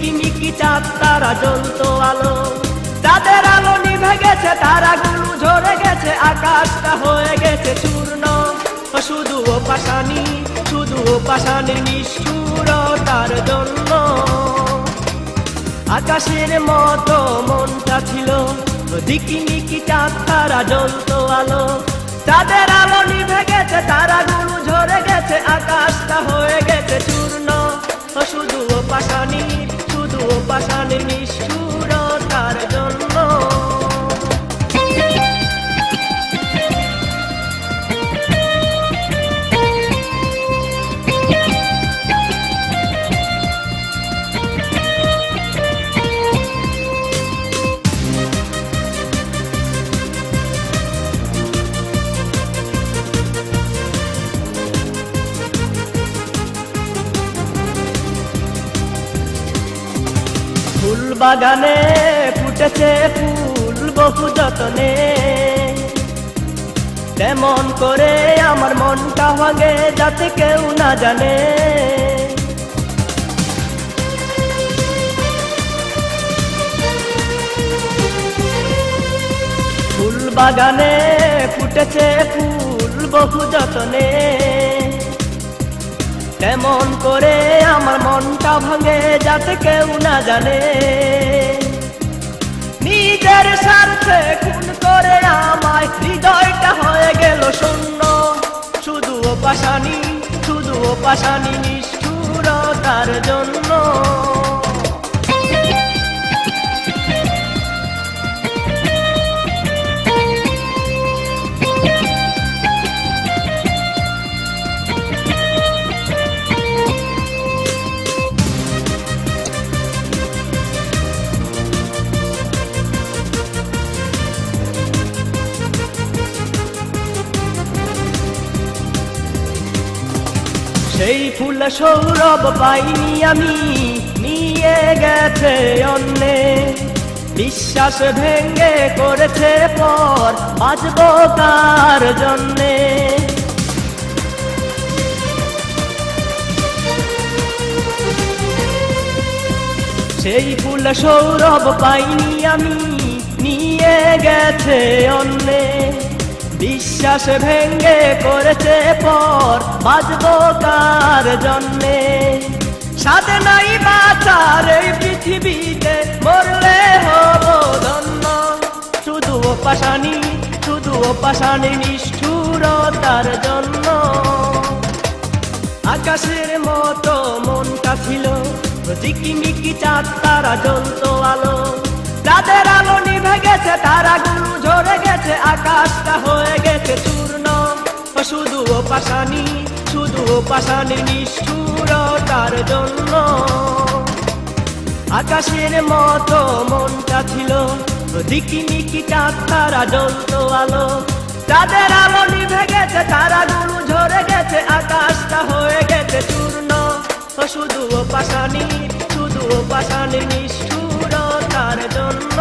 ঝিকিমিকি চাঁদ তারা জ্বলতো আলো, চাঁদের আলো নিভে গেছে, তারাগুলো ঝরে গেছে, আকাশটা হয়ে গেছে চূর্ণ। শুধু ও পাশানি, শুধু ও পাশানি নিষ্ঠুরতার জন্য। আকাশের মতো মনটা ছিল, ঝিকিমিকি চাঁদ তারা জ্বলতো আলো, চাঁদের আলো নিভে গেছে, তারাগুলো ঝরে গেছে, আকাশটা হয়ে গেছে চূর্ণ। শুধু ও পাশানি, শুধু ও পাশানি নিষ্ঠুরতার জন্য। ফুল বাগানে ফুটেছে ফুল বহু যতনে, তেমন করে আমার মনটা ভাঙে যাতে কেউ না জানে। ফুল বাগানে ফুটেছে ফুল বহু যতনে, তেমন করে আমার মনটা ভাঙে যাতে কেউ না জানে। নিজের স্বার্থে খুন করে আমায় হৃদয়টা হয়ে গেল শূন্য। শুধু ও পাশানি, শুধু ও পাশানি নিষ্ঠুরতার জন্য। সেই ফুল সৌরভ পাইনি আমি, নিয়ে গেছে অন্যে। বিশ্বাস ভেঙে করেছে পর, বাঁচবো কার জন্যে। সেই ফুল সৌরভ পাইনি আমি, নিয়ে গেছে অন্যে। বিশ্বাস ভেঙে করেছে পর, বাঁচবো কার জন্যে। স্বাদ নাই বাঁচার এই পৃথিবীতে, মরলে হব ধন্য। শুধু ও পাশানি, শুধু ও পাশানি নিষ্ঠুরতার জন্য। আকাশের মতো মনটা ছিল, ঝিকিমিকি চাঁদ তারা জ্বলতো আলো, চাঁদের আলো নিভে গেছে, তারাগুলো ঝরে গেছে, আকাশটা হয়ে গেছে চূর্ণ। শুধু ও পাশানি, শুধু ও পাশানি নিষ্ঠুরতার জন্য। আকাশের মতো মনটা ছিল, ঝিকিমিকি চাঁদ তারা জ্বলতো আলো, চাঁদের আলো নিভে গেছে, তারাগুলো ঝরে গেছে, আকাশটা হয়ে গেছে চূর্ণ। শুধু ও পাশানি, শুধু ও পাশানি নিষ্ঠুরতার জন্য।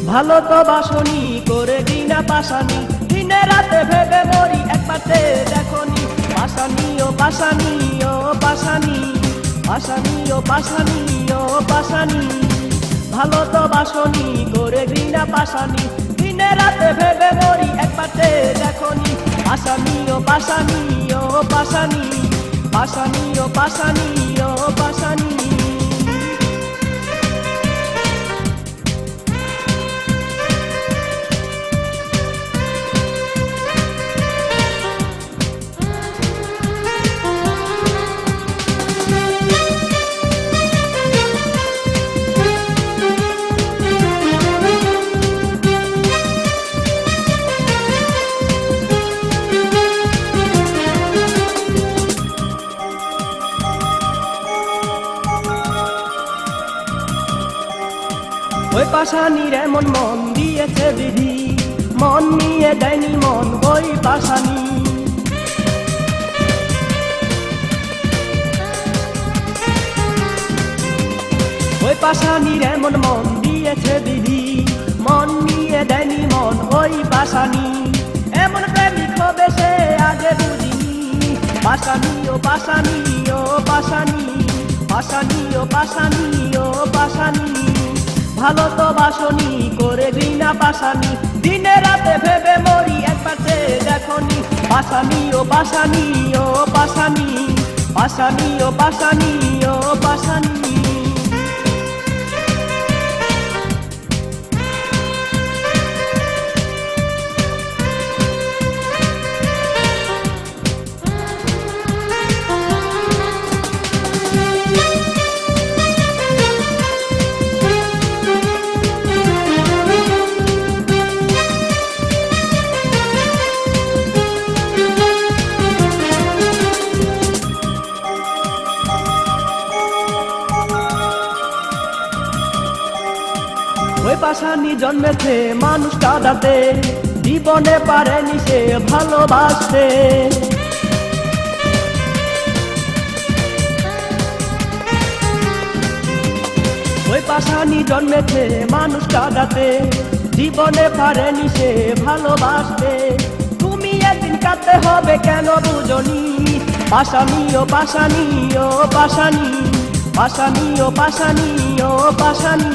ভালো তো বাসনি করে দিনা পাশানি, দিনে রাতে ভেবে মরি একবারতে দেখনি। পাশানি ও পাশানি ও পাশানি, পাশানি ও পাশানি ও পাশানি। ভালো তো বাসনি করে দিনা পাশানি, দিনে রাতে ভেবে মরি একবারতে দেখনি। পাশানি ও পাশানি ও পাশানি, পাশানি ও পাশানি ও পাশানি। ওই পাশানির এমন মন দিয়েছে বিধি, মন নিয়ে দেয়নি মন ওই পাশানি। ওই পাশানির এমন মন দিয়েছে বিধি, মন নিয়ে দেয়নি মন ওই পাশানি। এমন প্রেমিক হবে সে আগে বুঝিনি, পাশানি ও পাশানি ও পাশানি, পাশানি ও পাশানি ও পাশানি। ভালো তো বাসনি করে ঘৃণা পাশানি, দিনে রাতে ভেবে মরি একবার দেখনি। পাশানি ও পাশানি ও পাশানি, পাশানি ও পাশানি ও পাশানি। ওই পাশানি জন্মেছে মানুষ কাঁদাতে, জীবনে পারেনি সে ভালোবাসতে। ওই পাশানি জন্মেছে মানুষ কাঁদাতে, জীবনে পারেনি সে ভালোবাসতে। তুমি একদিন কাঁদতে হবে কেন বুঝনি, পাশানি ও পাশানি ও পাশানি, পাশানি ও পাশানি ও পাশানি।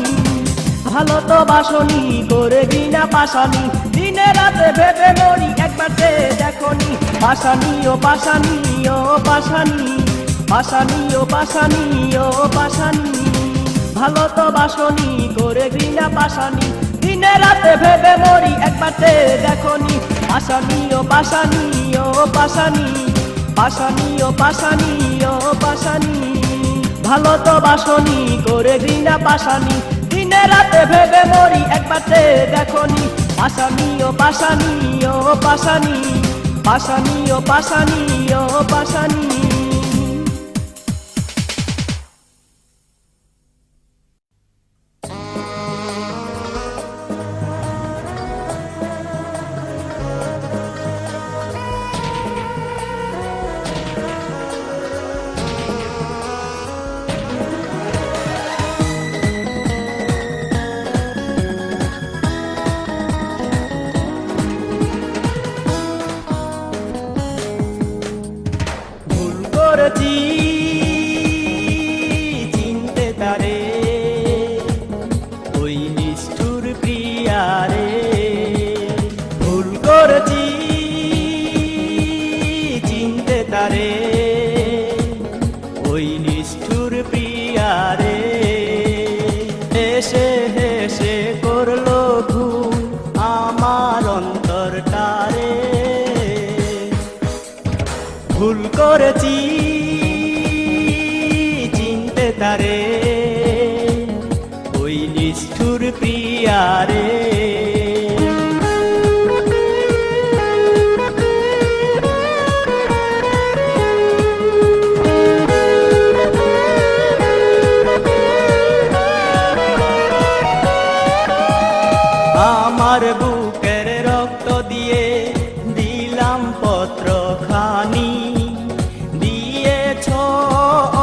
ভালো তো বাসনি করে ঘৃণা পাশানি, দিনে রাতে ভেবে মরি একবার দেখনি। পাশানি ও পাশানি ও পাশানি, পাশানি ও পাশানি ও পাশানি। ভালো তো বাসনি করে ঘৃণা পাশানি, দিনে রাতে ভেবে মরি একবার দেখনি। পাশানি ও পাশানি ও পাশানি, পাশানি ও পাশানি ও পাশানি। ভালো তো বাসনি করে ঘৃণা পাশানি, দিনে রাতে ভেবে মরি একবার দেখনি। পাশানি ও পাশানি ও পাশানি, পাশানি ও পাশানি ও পাশানি। চিনতে তারে ওই নিষ্ঠুর প্রিয়ারে, ভুল করেছি চিনতে তারে ওই নিষ্ঠুর প্রিয়ারে। হেসে হেসে করলো ঘুম আমার অন্তরটারে, ভুল করেছি চিনতে তারে ওই নিষ্ঠুর প্রিয়ারে। আমার বুকের রক্ত দিয়ে দিলাম পত্র খানি, দিয়েছ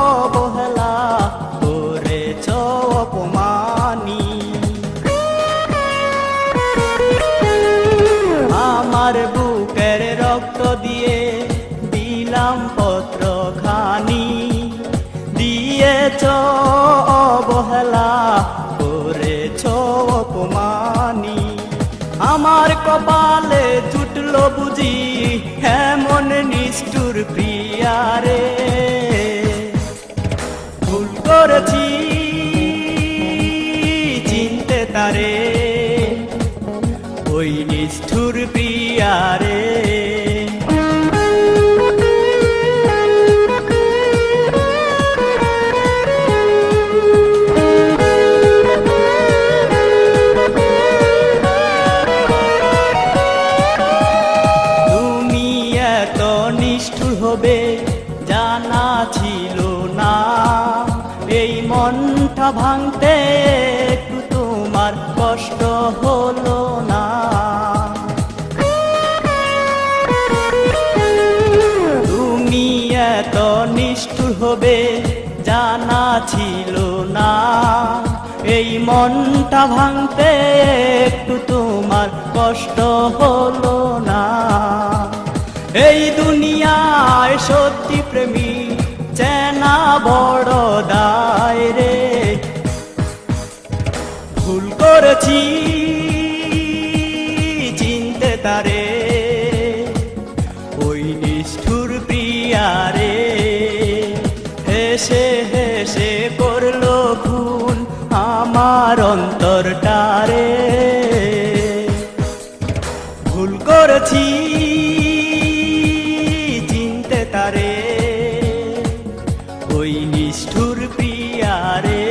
অবহেলা করেছ অপমানি। আমার বুকের রক্ত দিয়ে দিলাম পত্র খানি, দিয়েছ অবহেলা করেছ অপমানি। আমার কপালে জুটলো বুঝি এমন নিষ্ঠুর প্রিয়ারে, ভুল করেছি চিনতে তারে ওই নিষ্ঠুর প্রিয়ারে। জানা ছিল না এই মনটা ভাঙতে একটু তোমার কষ্ট হলো না। তুমি এত নিষ্ঠুর হবে জানা ছিল না, এই মনটা ভাঙতে একটু তোমার কষ্ট হলো না। এই দুনিয়ায় সত্যি প্রেমী চেনা বড় দায় রে, ভুল করেছি চিনতে তারে, ওই নিষ্ঠুর প্রিয়ারে। হেসে হেসে করলো খুন আমার অন্তরটারে, ভুল করেছি চিনতে তারে, ওই নিষ্ঠুর প্রিয়ারে।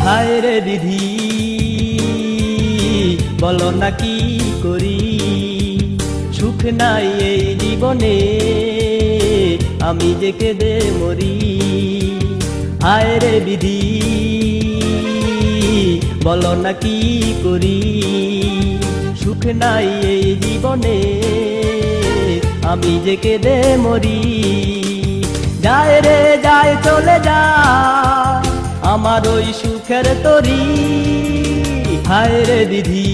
হায় রে দিদি বলো না কি করি, সুখ নাই এই জীবনে আমি যে কেঁদে মরি। হায় রে দিদি বলো না কি করি, সুখ নাই এই জীবনে আমি যে কেঁদে মরি। যায় রে যায় চলে যায় আমার ওই সুখের তরি। হায় রে দিদি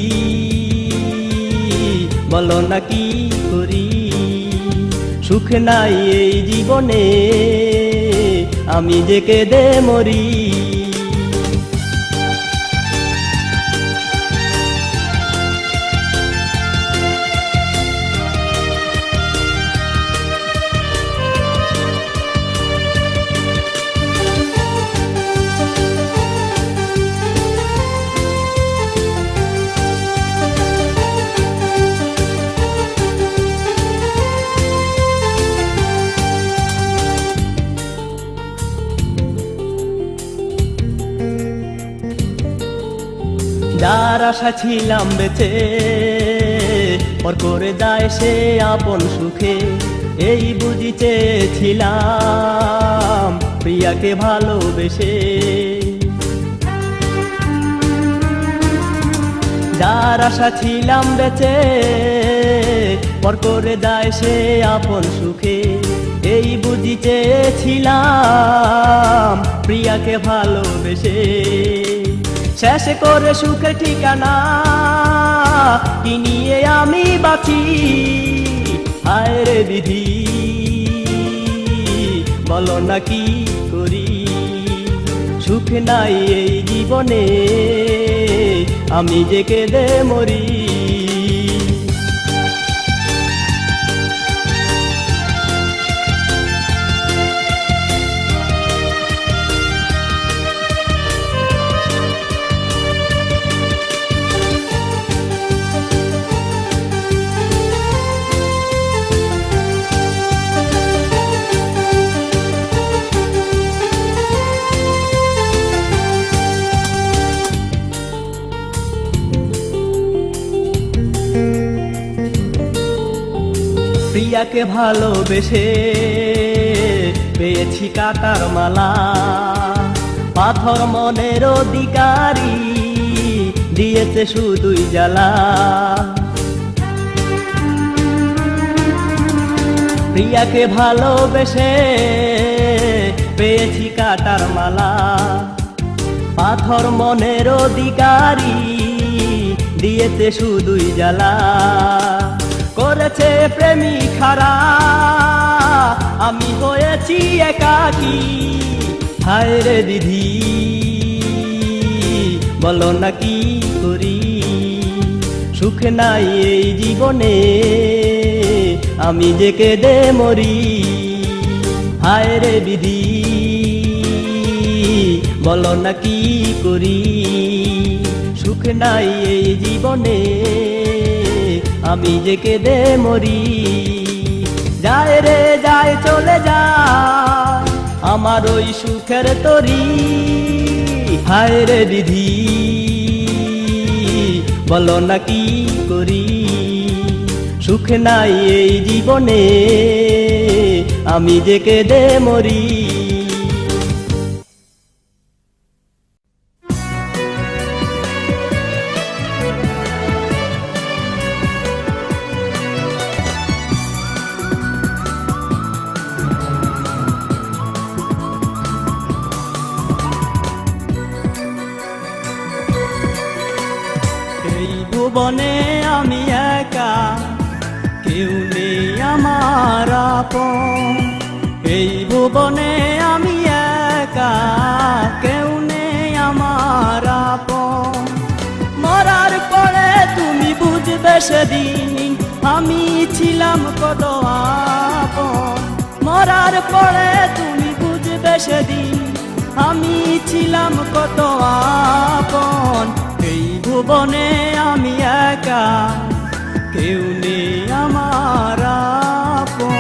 বলো না কি করি, সুখ নাই এই জীবনে আমি যে কেঁদে মরি। যার আশা ছিলাম বেঁচে পর করে যায় সে আপন সুখে, এই বুঝি চেয়েছিলাম প্রিয়াকে ভালোবেসে। যার আশা ছিলাম বেঁচে পর করে যায় সে আপন সুখে, এই বুঝি চেয়েছিলাম প্রিয়াকে ভালোবেসে। শেষ করে সুখের ঠিকানা কি নিয়ে আমি বাঁচি। হায় রে দিদি বলো না কি করি, সুখ নাই এই জীবনে আমি যে কেঁদে মরি। প্রিয়াকে ভালোবেসে পেয়েছি কাটার মালা, পাথর মনের অধিকারী দিয়েছে শুধুই জ্বালা। প্রিয়াকে ভালোবেসে পেয়েছি কাটার মালা, পাথর মনের অধিকারী দিয়েছে শুধুই জ্বালা। করেছে প্রেমী খারা আমি হয়েছি একাকী। হায় রে দিদি বলো না কি করি, সুখ নাই এই জীবনে আমি যে কেঁদে মরি। হায় রে বিধি বলো না কি করি, সুখ নাই এই জীবনে আমি যে কেঁদে মরি। যায় রে যায় চলে যায় আমার ওই সুখের তরি, হায় রে বিধি বলো না কি করি, সুখ নাই এই জীবনে আমি যে কেঁদে মরি। এই ভুবনে আমি একা, কেউ নেই আমার আপন। এই ভুবনে আমি একা, কেউ নেই আমার আপন। মরার পরে তুমি বুঝবে সেদিন আমি ছিলাম কত আপন। মরার পরে তুমি বুঝবে সেদিন আমি ছিলাম কত আপন। এই ভুবনে আমি একা, কেউ নেই আমার আপন।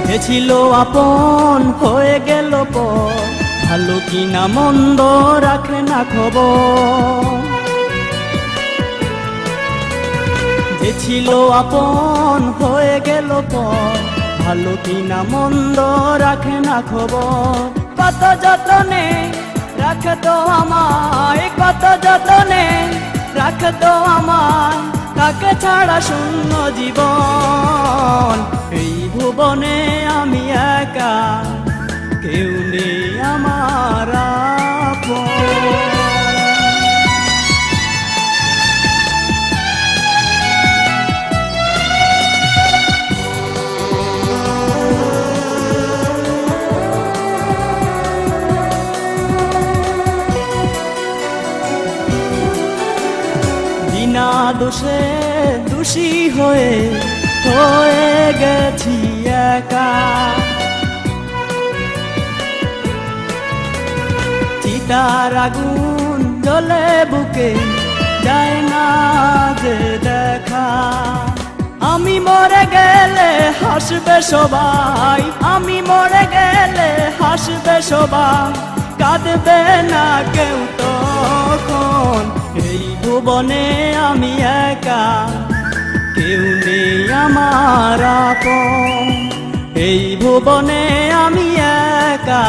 যে ছিল আপন হয়ে গেল পর, ভালো কিনা মন্দ রাখে না খবর। যে ছিল আপন হয়ে গেল পর, ভালো কিনা মন্দ রাখে না খবর। কত যতনে রাখতো আমায়, কত যতনে রাখতো আমায়, তাকে ছাড়া শূন্য জীবন। এই ভুবনে আমি একা, কেউ নেই আমার আপন। বিনা দোষে দোষী হয়ে গেছি একা। চিতার আগুন জ্বলে বুকে যায় না যে দেখা। আমি মরে গেলে হাসবে সবাই, আমি মরে গেলে হাসবে সবাই, কাঁদবে না কেউ তখন। এই ভুবনে আমি একা, কেউ নেই আমার আপন। এই ভুবনে আমি একা,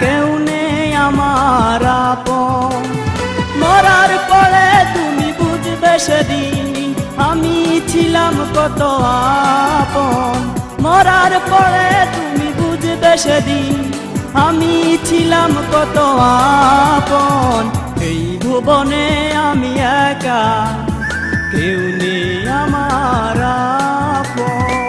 কেউ নেই আমার আপন। মরার পরে তুমি বুঝবে সেদিন আমি ছিলাম কত আপন। মরার পরে তুমি বুঝবে সেদিন আমি ছিলাম কত আপন। এই ভুবনে আমি একা, কেউ নেই আমার আপন।